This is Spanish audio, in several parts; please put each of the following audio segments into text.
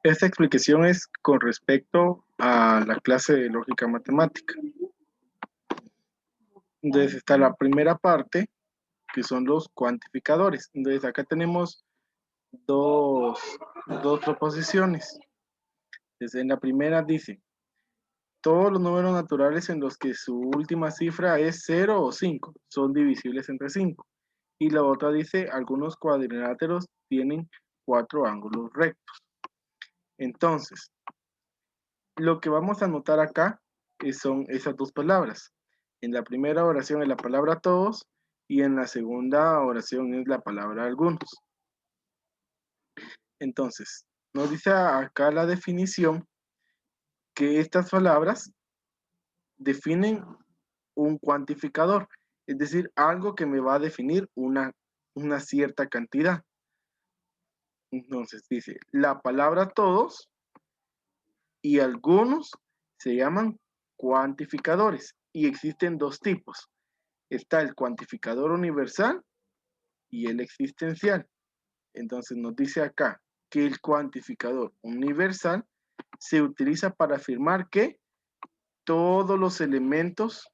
Esta explicación es con respecto a la clase de lógica matemática. Entonces está la primera parte, que son los cuantificadores. Entonces acá tenemos dos proposiciones. Entonces en la primera dice, todos los números naturales en los que su última cifra es 0 o 5 son divisibles entre 5. Y la otra dice, algunos cuadriláteros tienen 4 ángulos rectos. Entonces, lo que vamos a notar acá son esas dos palabras. En la primera oración es la palabra todos y en la segunda oración es la palabra algunos. Entonces, nos dice acá la definición que estas palabras definen un cuantificador, es decir, algo que me va a definir una cierta cantidad. Entonces dice, la palabra todos y algunos se llaman cuantificadores y existen dos tipos. Está el cuantificador universal y el existencial. Entonces nos dice acá que el cuantificador universal se utiliza para afirmar que todos los elementos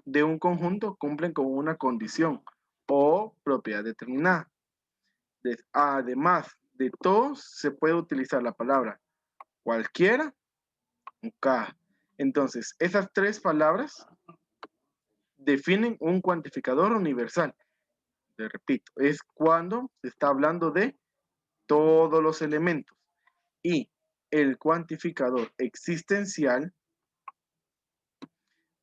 de un conjunto cumplen con una condición o propiedad determinada. Además de todos, se puede utilizar la palabra cualquiera o cada. Entonces, esas tres palabras definen un cuantificador universal. Le repito, es cuando se está hablando de todos los elementos. Y el cuantificador existencial,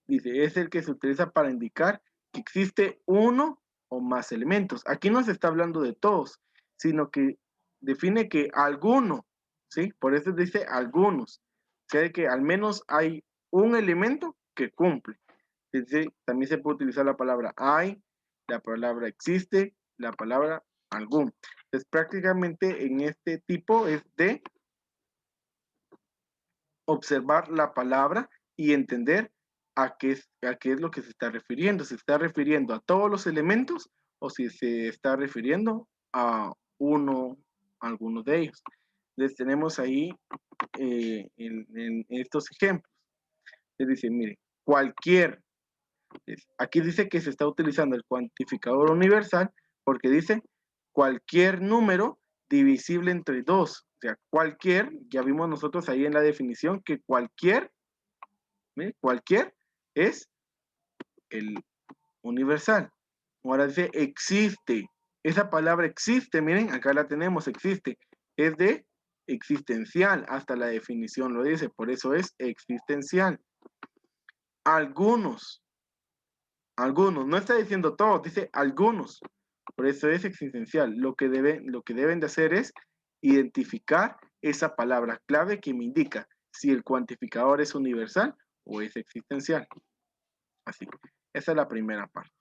dice, es el que se utiliza para indicar que existe uno o más elementos. Aquí no se está hablando de todos, sino que define que alguno, ¿sí? Por eso dice algunos. O sea, que al menos hay un elemento que cumple. También se puede utilizar la palabra hay, la palabra existe, la palabra algún. Entonces, prácticamente en este tipo es de observar la palabra y entender a qué es lo que se está refiriendo. ¿Se está refiriendo a todos los elementos o si se está refiriendo a alguno de ellos? Les tenemos ahí en estos ejemplos. Les dice, mire, cualquier, aquí dice que se está utilizando el cuantificador universal porque dice cualquier número divisible entre 2. O sea, cualquier, ya vimos nosotros ahí en la definición que cualquier, ¿sí? Cualquier es el universal. Ahora dice existe. Esa palabra existe, miren, acá la tenemos, existe. Es de existencial, hasta la definición lo dice, por eso es existencial. Algunos, no está diciendo todos, dice algunos. Por eso es existencial. Lo que deben de hacer es identificar esa palabra clave que me indica si el cuantificador es universal o es existencial. Así que esa es la primera parte.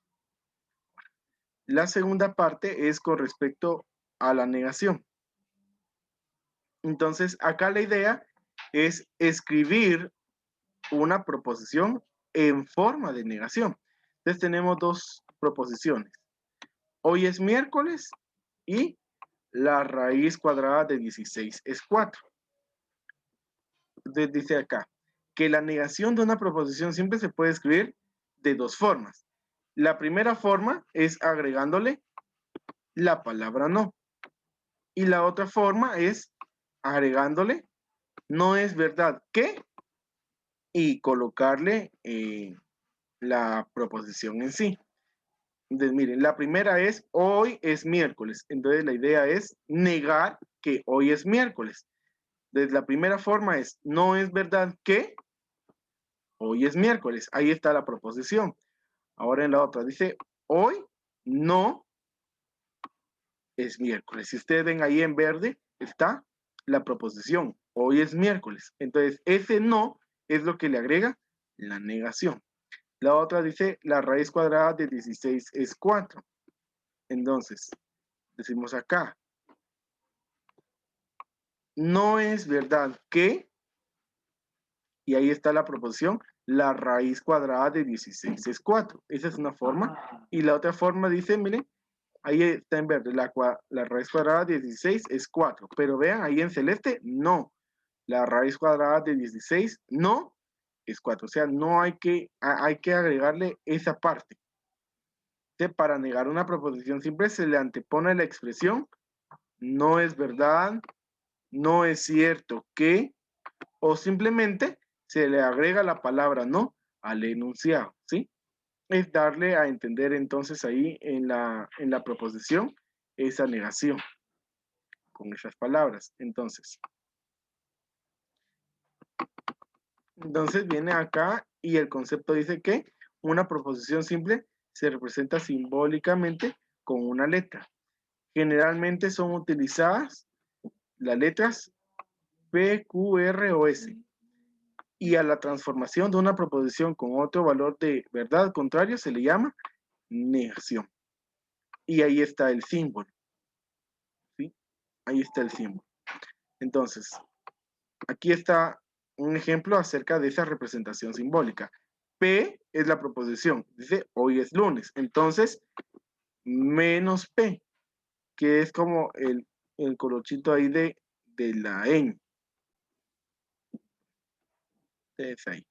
La segunda parte es con respecto a la negación. Entonces, acá la idea es escribir una proposición en forma de negación. Entonces tenemos dos proposiciones. Hoy es miércoles y la raíz cuadrada de 16 es 4. Entonces dice acá que la negación de una proposición siempre se puede escribir de dos formas. La primera forma es agregándole la palabra no. Y la otra forma es agregándole no es verdad que y colocarle la proposición en sí. Entonces, miren, la primera es hoy es miércoles. Entonces, la idea es negar que hoy es miércoles. Entonces, la primera forma es no es verdad que hoy es miércoles. Ahí está la proposición. Ahora en la otra dice hoy no es miércoles. Si ustedes ven ahí en verde, está la proposición. Hoy es miércoles. Entonces, ese no es lo que le agrega la negación. La otra dice, la raíz cuadrada de 16 es 4. Entonces, decimos acá, no es verdad que, y ahí está la proposición, la raíz cuadrada de 16 es 4. Esa es una forma. Y la otra forma dice, miren, ahí está en verde, la raíz cuadrada de 16 es 4. Pero vean, ahí en celeste, no. La raíz cuadrada de 16 no es 4. O sea, no hay que, hay que agregarle esa parte. Para negar una proposición simple se le antepone la expresión no es verdad, no es cierto que, o simplemente se le agrega la palabra no al enunciado, ¿sí? Es darle a entender entonces ahí en la proposición esa negación con esas palabras. Entonces viene acá y el concepto dice que una proposición simple se representa simbólicamente con una letra. Generalmente son utilizadas las letras P, Q, R o S. Y a la transformación de una proposición con otro valor de verdad contrario se le llama negación. Y ahí está el símbolo. ¿Sí? Ahí está el símbolo. Entonces, aquí está un ejemplo acerca de esa representación simbólica. P es la proposición. Dice, hoy es lunes. Entonces, menos P, que es como el colochito ahí de la ñ. Entonces, ahí.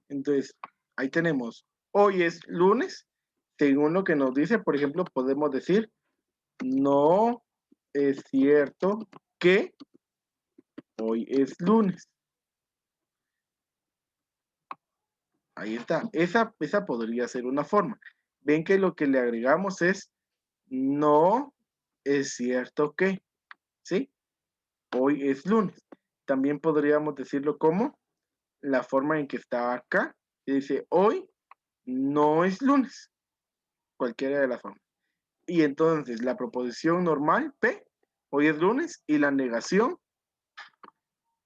Entonces, ahí tenemos, hoy es lunes. Según lo que nos dice, por ejemplo, podemos decir, no es cierto que hoy es lunes. Ahí está. Esa podría ser una forma. Ven que lo que le agregamos es, no es cierto que, ¿sí? Hoy es lunes. También podríamos decirlo como la forma en que está acá, que dice, hoy no es lunes. Cualquiera de las formas. Y entonces la proposición normal, P, hoy es lunes, y la negación,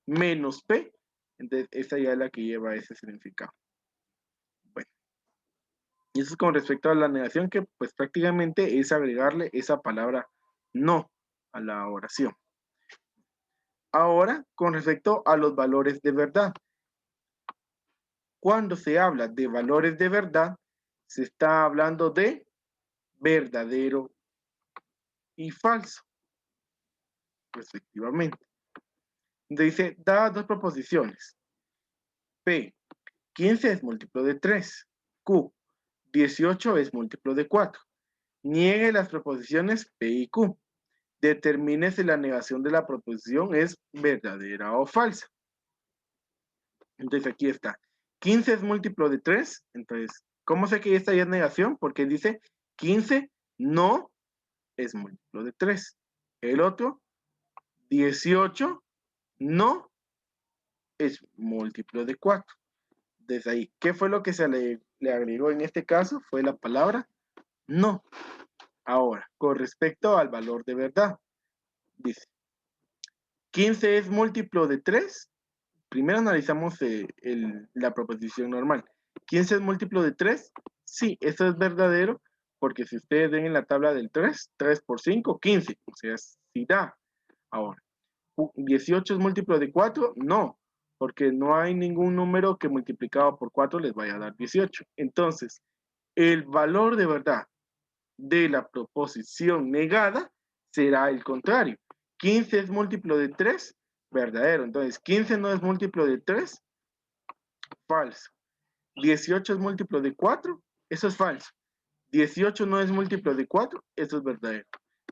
menos P. Entonces, esta ya es la que lleva ese significado. Bueno, y eso es con respecto a la negación, que pues prácticamente es agregarle esa palabra no a la oración. Ahora, con respecto a los valores de verdad. Cuando se habla de valores de verdad, se está hablando de verdadero y falso, respectivamente. Dice, da dos proposiciones. P, 15 es múltiplo de 3. Q, 18 es múltiplo de 4. Niegue las proposiciones P y Q. Determine si la negación de la proposición es verdadera o falsa. Entonces aquí está. 15 es múltiplo de 3. Entonces, ¿cómo sé que esta ya es negación? Porque dice 15 no es múltiplo de 3. El otro, 18 no es múltiplo de 4. Desde ahí, ¿qué fue lo que se le agregó en este caso? Fue la palabra no. Ahora, con respecto al valor de verdad, dice, 15 es múltiplo de 3. Primero analizamos la proposición normal. 15 es múltiplo de 3. Sí, eso es verdadero, porque si ustedes ven en la tabla del 3, 3 por 5, 15. O sea, sí da. Ahora, 18 es múltiplo de 4. No, porque no hay ningún número que multiplicado por 4 les vaya a dar 18. Entonces, el valor de verdad de la proposición negada será el contrario. 15 es múltiplo de 3, verdadero. Entonces, 15 no es múltiplo de 3, falso. 18 es múltiplo de 4, eso es falso. 18 no es múltiplo de 4, eso es verdadero.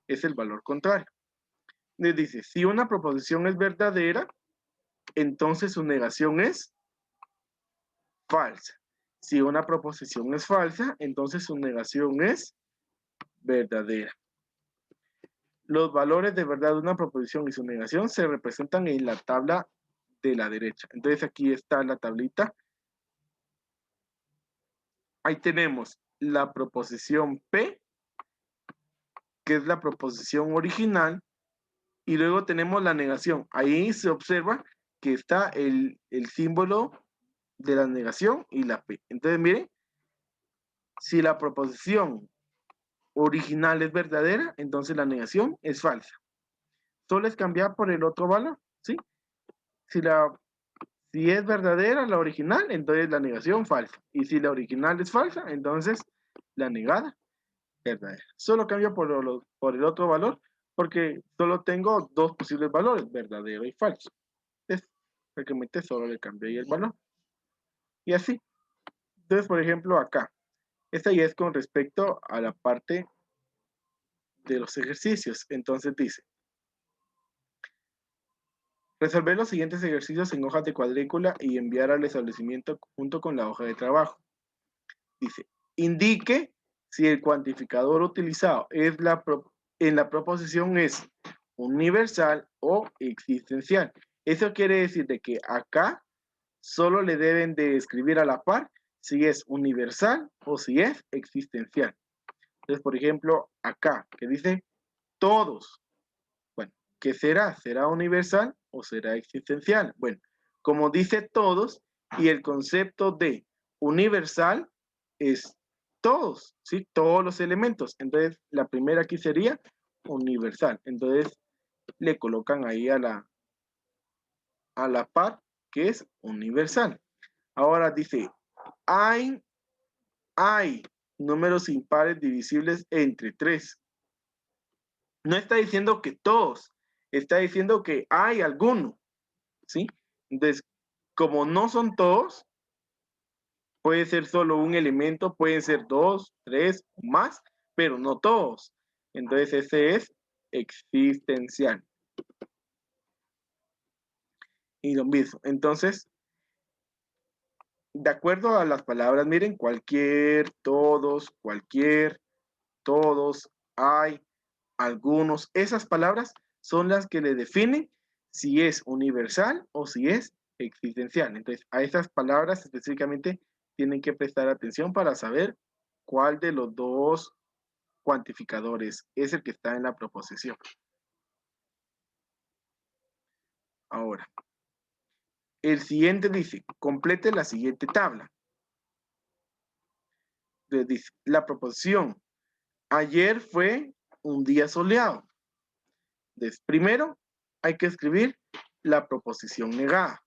Es el valor contrario. Les dice, si una proposición es verdadera, entonces su negación es falsa. Si una proposición es falsa, entonces su negación es verdadera. Los valores de verdad de una proposición y su negación se representan en la tabla de la derecha. Entonces aquí está la tablita. Ahí tenemos la proposición P, que es la proposición original, y luego tenemos la negación. Ahí se observa que está el símbolo de la negación y la P. Entonces miren, si la proposición original es verdadera, entonces la negación es falsa. Solo es cambiar por el otro valor, ¿sí? Si es verdadera la original, entonces la negación falsa. Y si la original es falsa, entonces la negada verdadera. Solo cambio por el otro valor porque solo tengo dos posibles valores, verdadero y falso. Es prácticamente solo le cambié ahí el valor. Y así. Entonces, por ejemplo, acá. Esta ya es con respecto a la parte de los ejercicios. Entonces dice, resolver los siguientes ejercicios en hojas de cuadrícula y enviar al establecimiento junto con la hoja de trabajo. Dice, indique si el cuantificador utilizado en la proposición es universal o existencial. Eso quiere decir de que acá solo le deben de escribir a la par si es universal o si es existencial. Entonces, por ejemplo, acá, que dice todos. Bueno, ¿qué será? ¿Será universal o será existencial? Bueno, como dice todos, y el concepto de universal es todos, ¿sí? Todos los elementos. Entonces, la primera aquí sería universal. Entonces, le colocan ahí a la par que es universal. Ahora dice, hay números impares divisibles entre 3. No está diciendo que todos, está diciendo que hay alguno, ¿sí? Entonces, como no son todos, puede ser solo un elemento, pueden ser 2, 3 o más, pero no todos. Entonces, ese es existencial. Y lo mismo. Entonces, de acuerdo a las palabras, miren, cualquier, todos, hay, algunos, esas palabras son las que le definen si es universal o si es existencial. Entonces, a esas palabras específicamente tienen que prestar atención para saber cuál de los dos cuantificadores es el que está en la proposición. Ahora, el siguiente dice, complete la siguiente tabla. Entonces dice, la proposición, ayer fue un día soleado. Entonces, primero hay que escribir la proposición negada.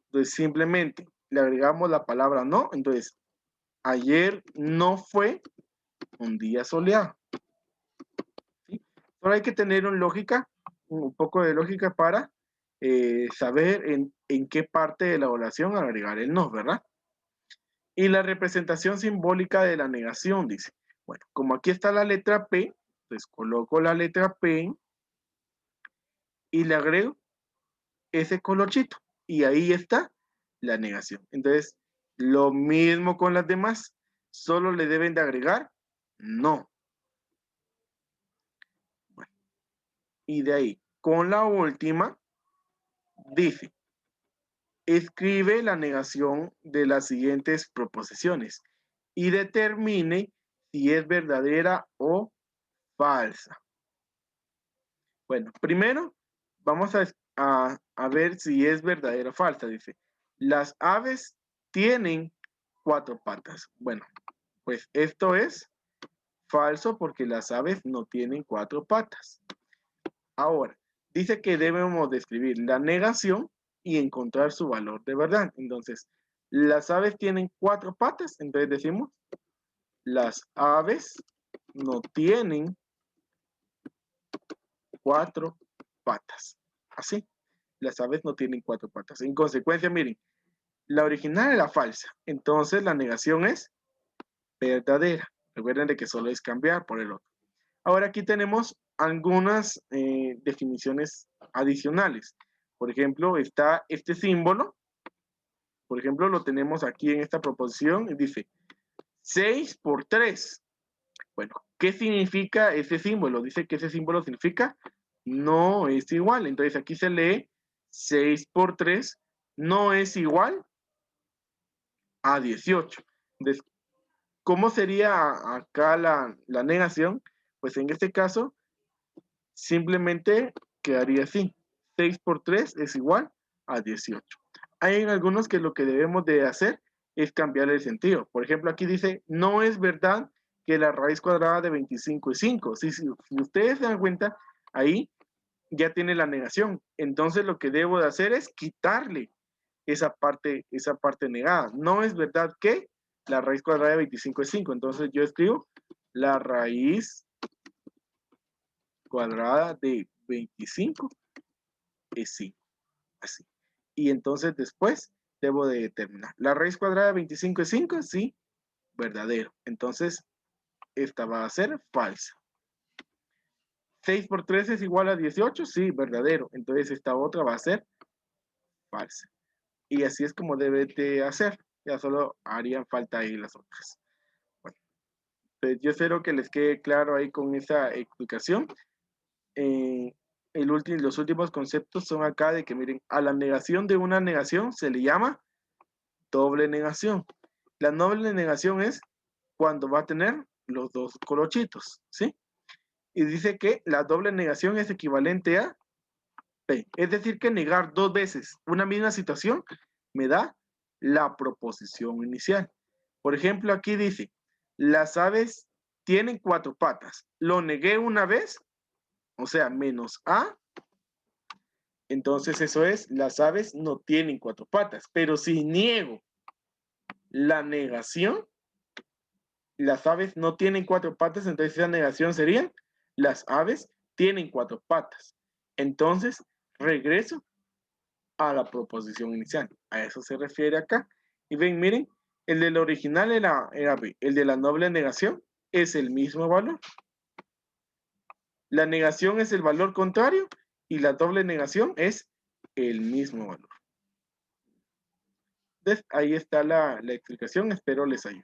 Entonces, simplemente le agregamos la palabra no. Entonces, ayer no fue un día soleado. ¿Sí? Solo hay que tener un poco de lógica para saber en qué parte de la oración agregar el no, ¿verdad? Y la representación simbólica de la negación, dice. Bueno, como aquí está la letra P, pues coloco la letra P y le agrego ese colorcito. Y ahí está la negación. Entonces, lo mismo con las demás. Solo le deben de agregar no. Bueno, y de ahí, con la última, dice, escribe la negación de las siguientes proposiciones y determine si es verdadera o falsa. Bueno, primero vamos a ver si es verdadera o falsa. Dice, las aves tienen 4 patas. Bueno, pues esto es falso porque las aves no tienen 4 patas. Ahora, dice que debemos describir la negación y encontrar su valor de verdad. Entonces, las aves tienen 4 patas, entonces decimos, las aves no tienen 4 patas. Así, las aves no tienen 4 patas. En consecuencia, miren, la original era falsa, entonces la negación es verdadera. Recuerden de que solo es cambiar por el otro. Ahora aquí tenemos algunas definiciones adicionales. Por ejemplo, está este símbolo. Por ejemplo, lo tenemos aquí en esta proposición y dice 6 por 3. Bueno, ¿qué significa ese símbolo? Dice que ese símbolo significa no es igual. Entonces aquí se lee 6 por 3 no es igual a 18. Entonces, ¿cómo sería acá la negación? Pues en este caso, simplemente quedaría así. 6 por 3 es igual a 18. Hay algunos que lo que debemos de hacer es cambiar el sentido. Por ejemplo, aquí dice, no es verdad que la raíz cuadrada de 25 es 5. Si ustedes se dan cuenta, ahí ya tiene la negación. Entonces lo que debo de hacer es quitarle esa parte negada. No es verdad que la raíz cuadrada de 25 es 5. Entonces yo escribo la raíz cuadrada de 25 es 5. Así. y entonces después debo de determinar. La raíz cuadrada de 25 es 5, sí, verdadero. Entonces, esta va a ser falsa. 6 por 3 es igual a 18, sí, verdadero. Entonces, esta otra va a ser falsa. Y así es como debe de hacer. Ya solo harían falta ahí las otras. Bueno, pues yo espero que les quede claro ahí con esa explicación. Los últimos conceptos son acá de que, miren, a la negación de una negación se le llama doble negación. La doble negación es cuando va a tener los dos colochitos, ¿sí? Y dice que la doble negación es equivalente a P. Es decir, que negar dos veces una misma situación me da la proposición inicial. Por ejemplo, aquí dice, las aves tienen 4 patas. Lo negué una vez, o sea, menos A. Entonces eso es, las aves no tienen 4 patas. Pero si niego la negación, las aves no tienen 4 patas, entonces esa negación sería, las aves tienen 4 patas. Entonces, regreso a la proposición inicial. A eso se refiere acá. Y ven, miren, el del original era B. El de la doble negación es el mismo valor. La negación es el valor contrario y la doble negación es el mismo valor. Entonces, ahí está la explicación. Espero les ayude.